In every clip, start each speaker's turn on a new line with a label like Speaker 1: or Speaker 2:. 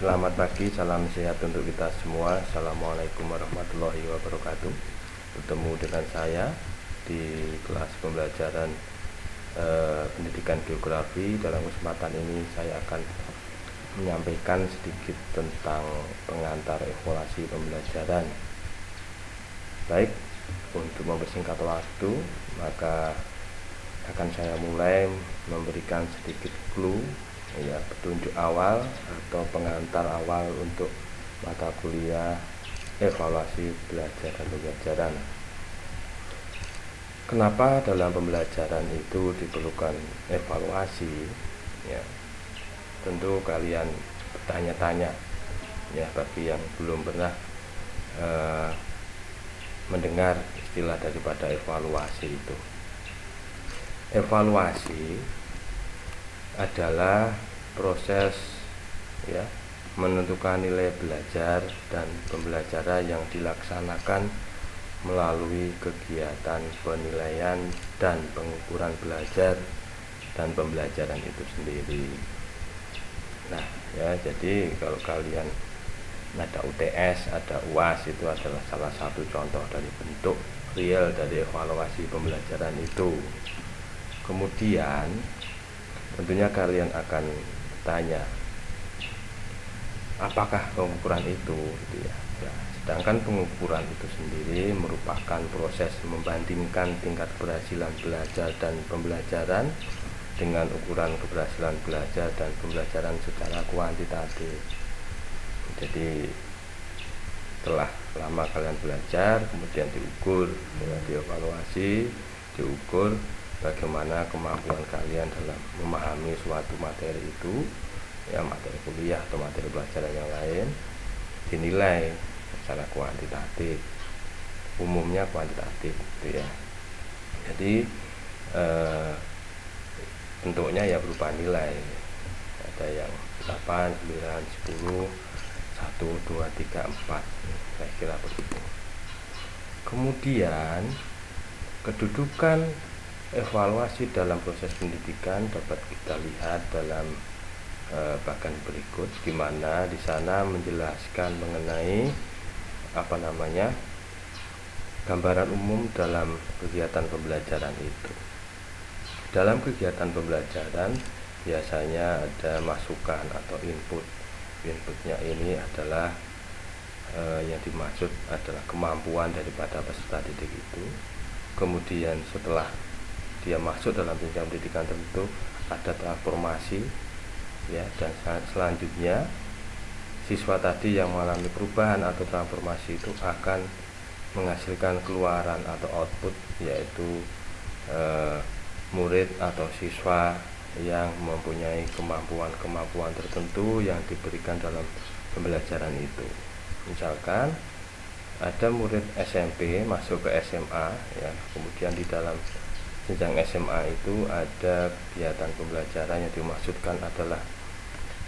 Speaker 1: Selamat pagi, salam sehat untuk kita semua. Assalamualaikum warahmatullahi wabarakatuh. Bertemu dengan saya di kelas pembelajaran pendidikan geografi. Dalam kesempatan ini saya akan menyampaikan sedikit tentang pengantar evaluasi pembelajaran. Baik, untuk mempersingkat waktu, maka akan saya mulai memberikan sedikit clue, ya, petunjuk awal atau pengantar awal untuk mata kuliah evaluasi belajar dan pembelajaran. Kenapa dalam pembelajaran itu diperlukan evaluasi? Ya, tentu kalian bertanya-tanya, ya, bagi yang belum pernah mendengar istilah daripada evaluasi itu. Evaluasi adalah proses, ya, menentukan nilai belajar dan pembelajaran yang dilaksanakan melalui kegiatan penilaian dan pengukuran belajar dan pembelajaran itu sendiri. Nah, ya, jadi kalau kalian ada UTS, ada UAS, itu adalah salah satu contoh dari bentuk real dari evaluasi pembelajaran itu. Kemudian tentunya kalian akan tanya, apakah pengukuran itu, gitu ya. Sedangkan pengukuran itu sendiri merupakan proses membandingkan tingkat keberhasilan belajar dan pembelajaran dengan ukuran keberhasilan belajar dan pembelajaran secara kuantitatif. Jadi setelah lama kalian belajar, kemudian diukur, ya, dievaluasi, diukur bagaimana kemampuan kalian dalam memahami suatu materi itu, ya, materi kuliah atau materi pelajaran yang lain, dinilai secara kuantitatif, umumnya kuantitatif, gitu ya. Jadi bentuknya ya berupa nilai, ada yang 8, 9, 10, 1, 2, 3, 4, saya kira begitu. Kemudian kedudukan evaluasi dalam proses pendidikan dapat kita lihat dalam bagian berikut, di mana di sana menjelaskan mengenai gambaran umum dalam kegiatan pembelajaran itu. Dalam kegiatan pembelajaran biasanya ada masukan atau input. Inputnya ini adalah yang dimaksud adalah kemampuan daripada peserta didik itu. Kemudian setelah dia masuk dalam jenjang pendidikan tertentu, ada transformasi, ya, dan selanjutnya siswa tadi yang mengalami perubahan atau transformasi itu akan menghasilkan keluaran atau output, yaitu murid atau siswa yang mempunyai kemampuan tertentu yang diberikan dalam pembelajaran itu. Misalkan ada murid SMP masuk ke SMA, ya, kemudian di dalam jenjang SMA itu ada kegiatan pembelajaran yang dimaksudkan adalah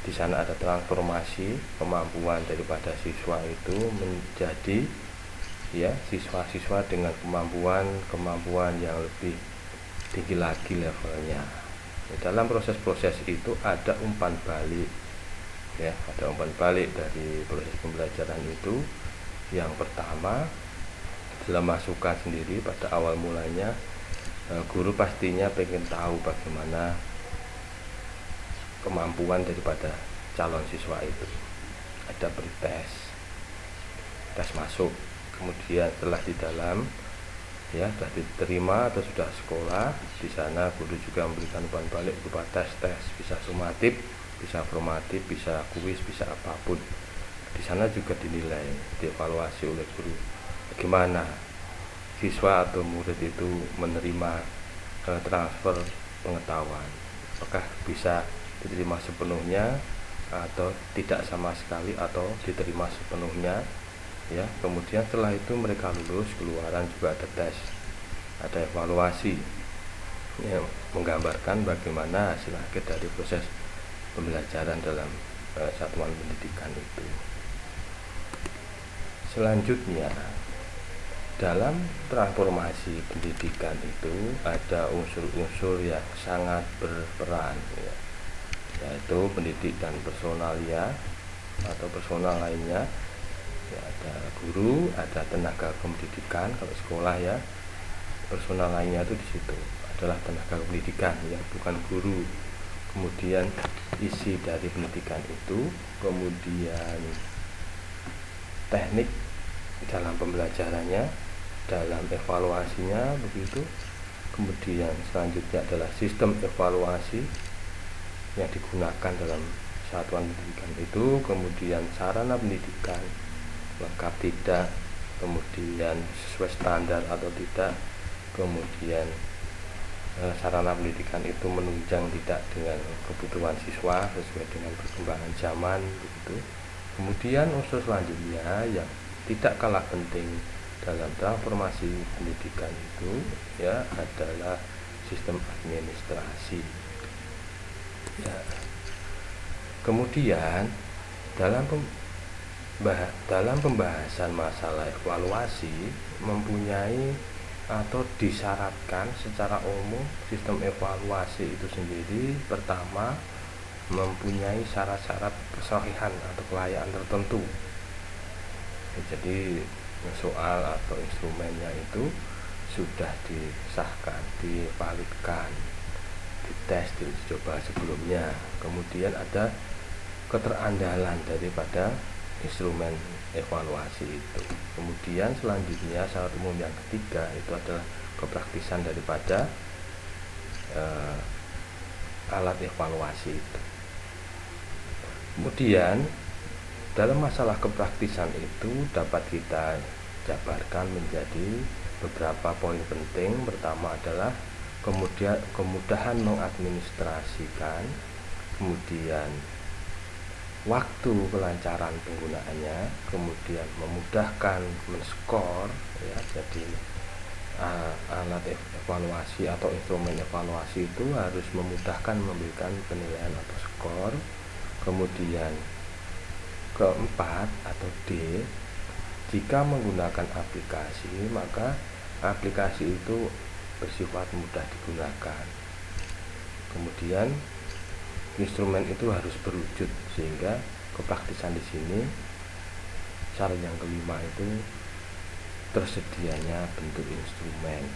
Speaker 1: di sana ada transformasi kemampuan daripada siswa itu menjadi, ya, siswa-siswa dengan kemampuan yang lebih tinggi lagi levelnya. Dalam proses-proses itu ada umpan balik, ya, ada umpan balik dari proses pembelajaran itu. Yang pertama, dalam masukan sendiri pada awal mulanya, guru pastinya pengen tahu bagaimana kemampuan daripada calon siswa itu. Ada pretest, tes masuk, kemudian setelah di dalam, ya, sudah diterima atau sudah sekolah, di sana guru juga memberikan umpan balik berupa tes-tes, bisa sumatif, bisa formatif, bisa kuis, bisa apapun. Di sana juga dinilai, dievaluasi oleh guru bagaimana siswa atau murid itu menerima transfer pengetahuan, apakah bisa diterima sepenuhnya atau tidak sama sekali atau diterima sepenuhnya, ya. Kemudian setelah itu mereka lulus, keluaran juga ada tes, ada evaluasi yang menggambarkan bagaimana hasil akhir dari proses pembelajaran dalam satuan pendidikan itu. Selanjutnya, dalam transformasi pendidikan itu ada unsur-unsur yang sangat berperan, ya, yaitu pendidik dan personalia, atau personal lainnya. Ya, ada guru, ada tenaga pendidikan kalau sekolah ya. Personal lainnya itu di situ adalah tenaga pendidikan ya, bukan guru. Kemudian isi dari pendidikan itu, kemudian teknik dalam pembelajarannya, dalam evaluasinya begitu. Kemudian selanjutnya adalah sistem evaluasi yang digunakan dalam satuan pendidikan itu, kemudian sarana pendidikan lengkap tidak, kemudian sesuai standar atau tidak, kemudian sarana pendidikan itu menunjang tidak dengan kebutuhan siswa sesuai dengan perkembangan zaman begitu. Kemudian unsur selanjutnya yang tidak kalah penting dalam transformasi pendidikan itu ya adalah sistem administrasi ya. Kemudian dalam pembahasan masalah evaluasi mempunyai atau disyaratkan secara umum sistem evaluasi itu sendiri pertama mempunyai syarat-syarat kesahihan atau kelayakan tertentu. Jadi soal atau instrumennya itu sudah disahkan, divalidkan, dites, dicoba sebelumnya. Kemudian ada keterandalan daripada instrumen evaluasi itu. Kemudian selanjutnya syarat umum yang ketiga itu adalah kepraktisan daripada alat evaluasi itu. Kemudian dalam masalah kepraktisan itu dapat kita jabarkan menjadi beberapa poin penting. Pertama adalah kemudahan mengadministrasikan, kemudian waktu kelancaran penggunaannya, kemudian memudahkan menskor ya. Jadi alat evaluasi atau instrumen evaluasi itu harus memudahkan memberikan penilaian atau skor. Kemudian keempat atau D, jika menggunakan aplikasi maka aplikasi itu bersifat mudah digunakan. Kemudian instrumen itu harus berwujud sehingga kepraktisan di sini syarat yang kelima itu tersedianya bentuk instrumen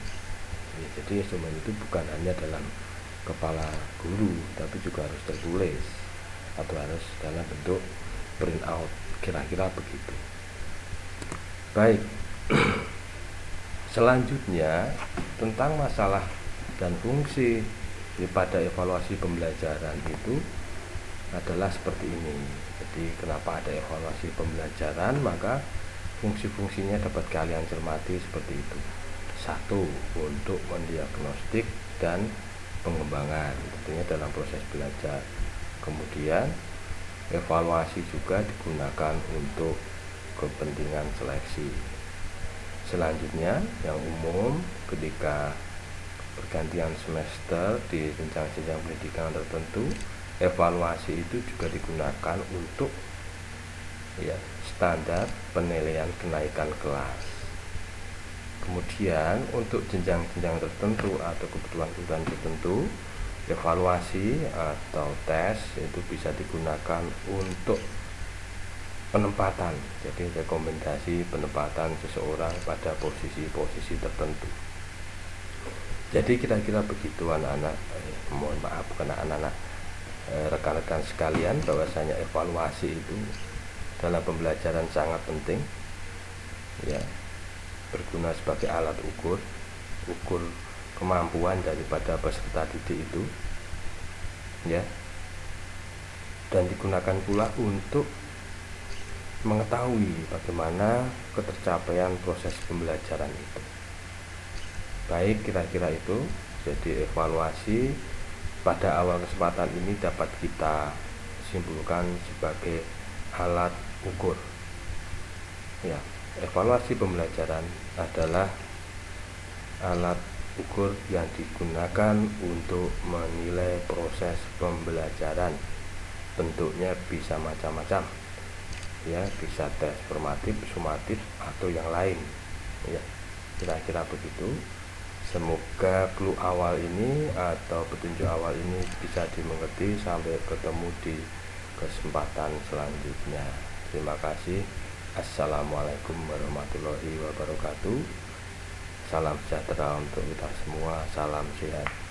Speaker 1: ya. Jadi instrumen itu bukan hanya dalam kepala guru tapi juga harus tertulis atau harus dalam bentuk print out, kira-kira begitu. Baik. Selanjutnya tentang masalah dan fungsi daripada evaluasi pembelajaran itu adalah seperti ini. Jadi kenapa ada evaluasi pembelajaran, maka fungsi-fungsinya dapat kalian cermati seperti itu. Satu, untuk mendiagnostik dan pengembangan tentunya dalam proses belajar. Kemudian evaluasi juga digunakan untuk kepentingan seleksi. Selanjutnya yang umum, ketika pergantian semester di jenjang-jenjang pendidikan tertentu, evaluasi itu juga digunakan untuk ya standar penilaian kenaikan kelas. Kemudian untuk jenjang-jenjang tertentu atau kebutuhan-kebutuhan tertentu, evaluasi atau tes itu bisa digunakan untuk penempatan. Jadi rekomendasi penempatan seseorang pada posisi-posisi tertentu. Jadi kira-kira begitu anak-anak, mohon maaf bukan anak-anak, rekan-rekan sekalian, bahwasanya evaluasi itu dalam pembelajaran sangat penting ya, berguna sebagai alat ukur kemampuan daripada peserta didik itu ya, dan digunakan pula untuk mengetahui bagaimana ketercapaian proses pembelajaran itu. Baik, kira-kira itu. Jadi evaluasi pada awal kesempatan ini dapat kita simpulkan sebagai alat ukur ya. Evaluasi pembelajaran adalah alat ukur yang digunakan untuk menilai proses pembelajaran. Bentuknya bisa macam-macam ya, bisa tes formatif, sumatif atau yang lain ya, kira-kira begitu. Semoga clue awal ini atau petunjuk awal ini bisa dimengerti. Sampai ketemu di kesempatan selanjutnya. Terima kasih. Assalamualaikum warahmatullahi wabarakatuh. Salam sejahtera untuk kita semua. Salam sehat.